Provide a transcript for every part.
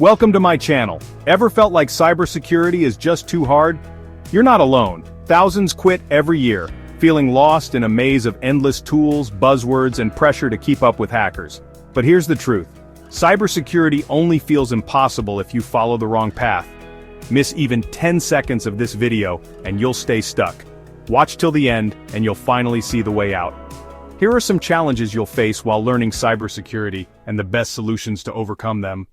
Welcome to my channel. Ever felt like cybersecurity is just too hard? You're not alone. Thousands quit every year, feeling lost in a maze of endless tools, buzzwords, and pressure to keep up with hackers. But here's the truth. Cybersecurity only feels impossible if you follow the wrong path. Miss even 10 seconds of this video, and you'll stay stuck. Watch till the end, and you'll finally see the way out. Here are some challenges you'll face while learning cybersecurity, and the best solutions to overcome them.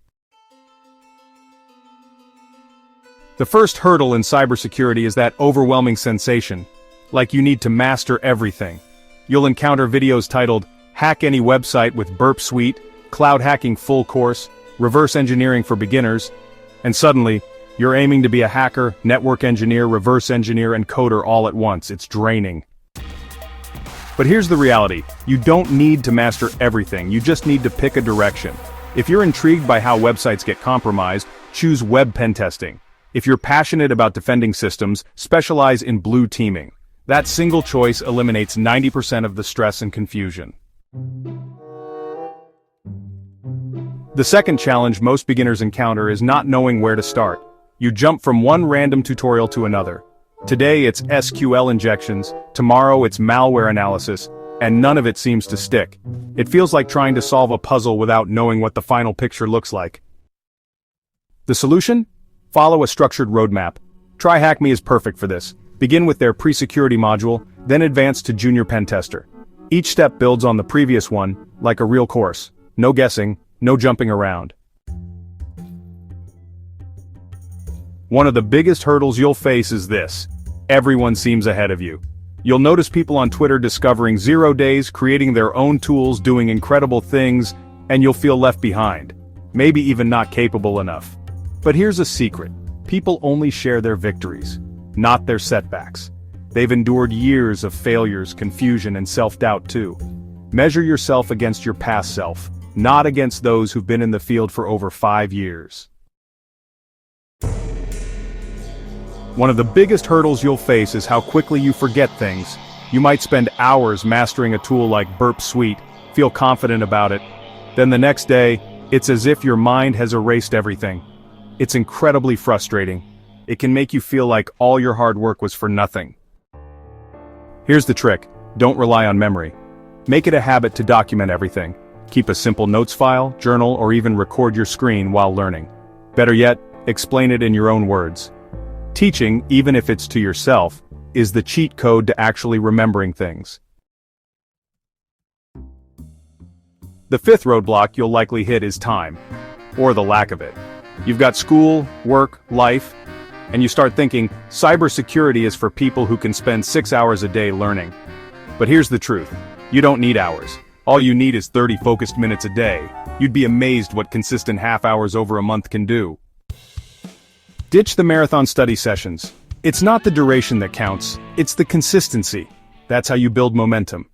The first hurdle in cybersecurity is that overwhelming sensation, like you need to master everything. You'll encounter videos titled, Hack Any Website with Burp Suite, Cloud Hacking Full Course, Reverse Engineering for Beginners, and suddenly, you're aiming to be a hacker, network engineer, reverse engineer, and coder all at once. It's draining. But here's the reality. You don't need to master everything, you just need to pick a direction. If you're intrigued by how websites get compromised, choose web pen testing. If you're passionate about defending systems, specialize in blue teaming. That single choice eliminates 90% of the stress and confusion. The second challenge most beginners encounter is not knowing where to start. You jump from one random tutorial to another. Today it's SQL injections, tomorrow it's malware analysis, and none of it seems to stick. It feels like trying to solve a puzzle without knowing what the final picture looks like. The solution? Follow a structured roadmap. TryHackMe is perfect for this. Begin with their pre-security module, then advance to junior pen tester. Each step builds on the previous one, like a real course. No guessing, no jumping around. One of the biggest hurdles you'll face is this. Everyone seems ahead of you. You'll notice people on Twitter discovering 0 days, creating their own tools, doing incredible things, and you'll feel left behind. Maybe even not capable enough. But here's a secret. People only share their victories, not their setbacks. They've endured years of failures, confusion, and self-doubt too. Measure yourself against your past self, not against those who've been in the field for over 5 years. One of the biggest hurdles you'll face is how quickly you forget things. You might spend hours mastering a tool like Burp Suite, feel confident about it. Then the next day, it's as if your mind has erased everything. It's incredibly frustrating. It can make you feel like all your hard work was for nothing. Here's the trick. Don't rely on memory. Make it a habit to document everything. Keep a simple notes file, journal, or even record your screen while learning. Better yet, explain it in your own words. Teaching, even if it's to yourself, is the cheat code to actually remembering things. The fifth roadblock you'll likely hit is time, or the lack of it. You've got school, work, life, and you start thinking, cybersecurity is for people who can spend 6 hours a day learning. But here's the truth. You don't need hours. All you need is 30 focused minutes a day. You'd be amazed what consistent half hours over a month can do. Ditch the marathon study sessions. It's not the duration that counts, it's the consistency. That's how you build momentum.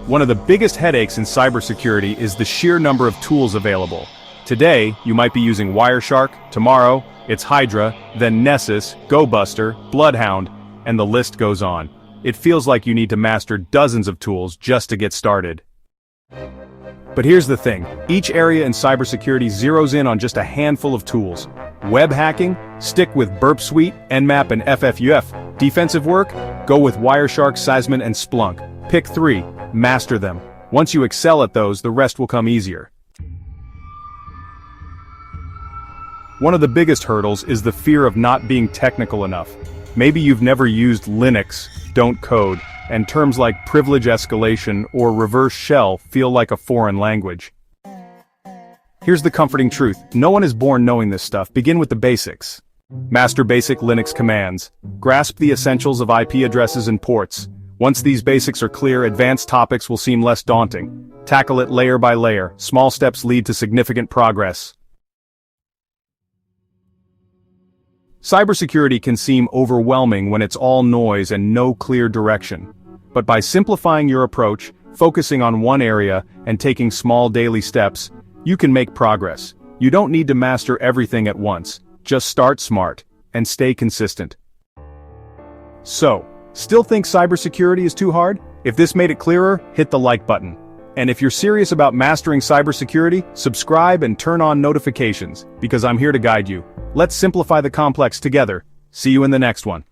One of the biggest headaches in cybersecurity is the sheer number of tools available. Today, you might be using Wireshark, tomorrow, it's Hydra, then Nessus, GoBuster, Bloodhound, and the list goes on. It feels like you need to master dozens of tools just to get started. But here's the thing, each area in cybersecurity zeroes in on just a handful of tools. Web hacking? Stick with Burp Suite, Nmap, and FFUF. Defensive work? Go with Wireshark, Seismon, and Splunk. Pick 3, master them. Once you excel at those, the rest will come easier. One of the biggest hurdles is the fear of not being technical enough. Maybe you've never used Linux, don't code, and terms like privilege escalation or reverse shell feel like a foreign language. Here's the comforting truth. No one is born knowing this stuff. Begin with the basics. Master basic Linux commands. Grasp the essentials of IP addresses and ports. Once these basics are clear, advanced topics will seem less daunting. Tackle it layer by layer. Small steps lead to significant progress. Cybersecurity can seem overwhelming when it's all noise and no clear direction. But by simplifying your approach, focusing on one area, and taking small daily steps, you can make progress. You don't need to master everything at once. Just start smart and stay consistent. So, still think cybersecurity is too hard? If this made it clearer, hit the like button. And if you're serious about mastering cybersecurity, subscribe and turn on notifications, because I'm here to guide you. Let's simplify the complex together. See you in the next one.